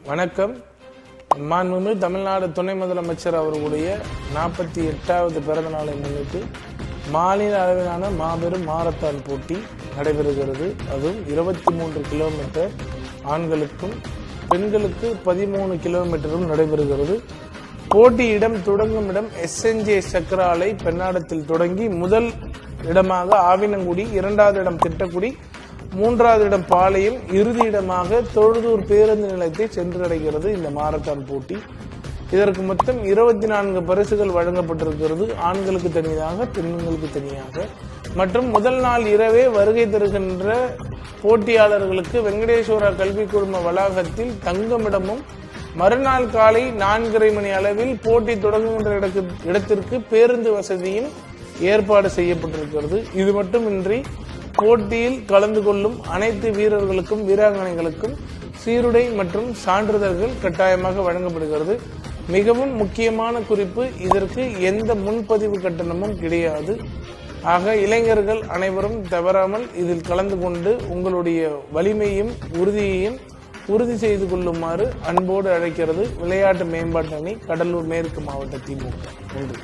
வணக்கம். மாண்புமிகு தமிழ்நாடு துணை முதலமைச்சர் அவர்களுடைய 48வது பிறந்த நாளை முன்னிட்டு மாநில அளவிலான மாபெரும் மாரத்தான் போட்டி நடைபெறுகிறது. அதுவும் 23 கிலோமீட்டர் ஆண்களுக்கும் பெண்களுக்கு 13 கிலோமீட்டரும் நடைபெறுகிறது. போட்டியிடம் தொடங்கும் இடம் SNJ சக்கர ஆலை பெண்ணாடத்தில் தொடங்கி முதல் இடமாக ஆவினங்குடி, 2வது இடம் திட்டக்குடி, 3வது இடம் பாளையம், இறுதி இடமாக தொழுதூர் பேருந்து நிலையத்தை சென்றடைகிறது இந்த மாரத்தான் போட்டி. இதற்கு மொத்தம் 24 பரிசுகள் வழங்கப்பட்டிருக்கிறது. ஆண்களுக்கு தனியாக, பெண்களுக்கு தனியாக. மற்றும் முதல் நாள் இரவே வருகை தருகின்ற போட்டியாளர்களுக்கு வெங்கடேஸ்வரா கல்வி குழும வளாகத்தில் தங்குமிடமும், மறுநாள் காலை 4:30 மணி அளவில் போட்டி தொடங்குகின்ற இடத்திற்கு பேருந்து வசதியும் ஏற்பாடு செய்யப்பட்டிருக்கிறது. இது மட்டுமின்றி போட்டியில் கலந்து கொள்ளும் அனைத்து வீரர்களுக்கும் வீராங்கனைகளுக்கும் சீருடை மற்றும் சான்றிதழ்கள் கட்டாயமாக வழங்கப்படுகிறது. மிகவும் முக்கியமான குறிப்பு, இதற்கு எந்த முன்பதிவு கட்டணமும் கிடையாது. ஆக இளைஞர்கள் அனைவரும் தவறாமல் இதில் கலந்து கொண்டு உங்களுடைய வலிமையும் உறுதியையும் உறுதி செய்து கொள்ளுமாறு அன்போடு அழைக்கிறது விளையாட்டு மேம்பாட்டு அணி, கடலூர் மேற்கு மாவட்ட திமுக. நன்றி.